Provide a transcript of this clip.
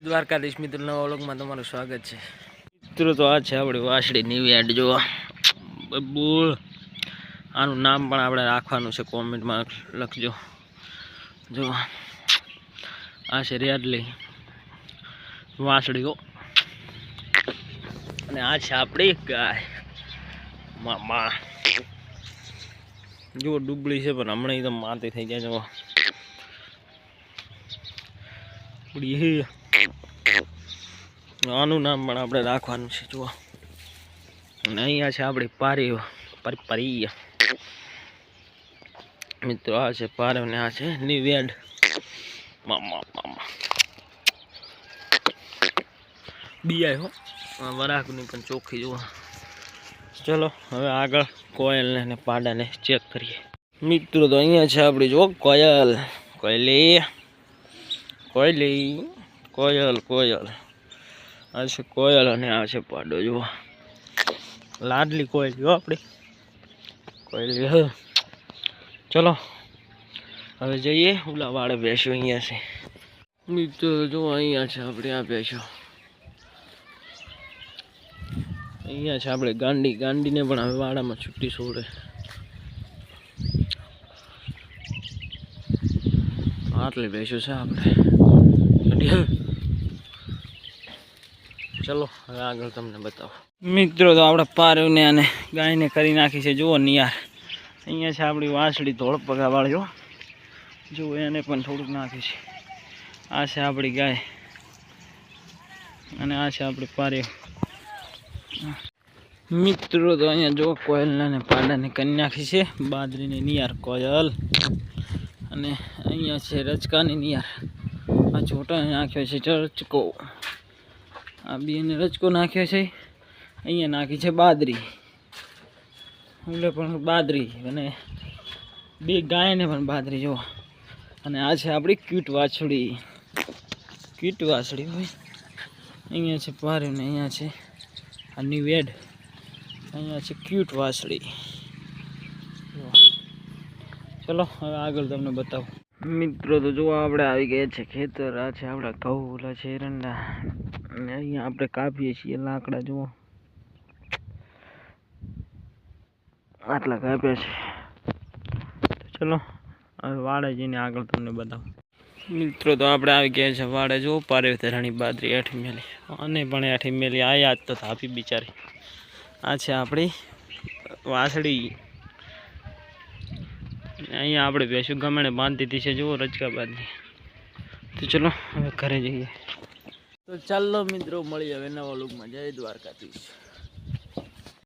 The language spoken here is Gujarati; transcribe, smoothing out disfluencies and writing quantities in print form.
દ્વારકાધીશ મિત્રો નવા વ્લોગમાં તમારું સ્વાગત છે। મિત્રો તો આ છે આપણી વાસળી ન્યૂયાર્ડ। જો બબુલ આનું નામ પણ આપણે રાખવાનું છે, કોમેન્ટમાં લખજો। જો આ છે રેડલી વાસળીઓ અને આ છે આપણી ગાય મામા। જો ડુબળી છે પણ હમણાં એકદમ માતી થઈ જાય। જો આનું નામ પણ આપણે રાખવાનું છે। જુઓ અને અહીંયા છે આપણી પારીઓ પરી મિત્રો। આ છે પારો ને આ છે ન્યૂયાર્ડ મામા મામા બીઆઈ હો વરાકની પણ ચોખ્ખી। જુઓ ચલો હવે આગળ કોયલ ને પાડાને ચેક કરીએ। મિત્રો તો અહીંયા છે આપણી જો કોયલ કોયલી કોયલી કોયલ કોયલ આ છે કોયલ અને આ છે પાડો। જુઓ લાડલી કોયલ જો આપણી કોયલી હ। ચલો હવે જઈએ ઓલા વાળે બેસ્યો અહીંયા છે। મિત્રો જો અહીંયા છે આપણે આ બેસ્યો। અહીંયા છે આપણે ગાંડીને પણ હવે વાડામાં છૂટી છોડે। આટલી બેસ્યું છે આપણે। ચલો હવે આગળ તમને બતાવો। મિત્રો તો આપણે પારવને અને ગાયને કરી નાખી છે। જુઓ નિયાર અહીંયા છે આપણી વાંસળી ધોળ પગાવાળી। જુઓ એને પણ થોડુંક નાખી છે। આ છે આપણી ગાય અને આ છે આપણી પાર્યો। મિત્રો તો અહીંયા જો કોયલના ને પાડાને કરી નાખી છે। બાજરીની નિયાર કોયલ અને અહીંયા છે રચકાની નિયાર। આ છોટા નાખ્યો છે રચકો, આ બેને રચકો નાખ્યો છે। અહીંયા નાખી છે બાદરી, ઓલે પણ બાદરી અને બે ગાયને પણ બાદરી। જો અને આ છે આપણી ક્યુટ વાછડી હોય। અહીંયા છે પાર્યો ને અહીંયા છે આ ન્યૂયાર્ડ, અહીંયા છે ક્યુટ વાછડી। ચલો હવે આગળ તમને બતાવું। મિત્રો તો જો આપણે આવી ગયા છે ખેતર। આ છે આપણા ઘઉં, ઓલા છે એરંડા અને અહીંયા આપણે કાપીએ છીએ લાકડા। જુઓ આટલા કાપ્યા છે। ચલો હવે વાડે જઈને આગળ તમને બતાવું। મિત્રો તો આપણે આવી ગયા છે વાડે। જો પારેતરાની બાદરી હેઠી મેલી અને પણ હેઠી મેલી આયા તો થાપી બિચારી। આ છે આપણી વાસળી। અહીંયા આપણે ભેંસું ગમણે બાંધી દીધી છે। જુઓ રચકા બાંધી। તો ચલો હવે ઘરે જઈએ। તો ચાલો મિત્રો મળીએ હવે નવા લોકમાં। જય દ્વારકાધીશ।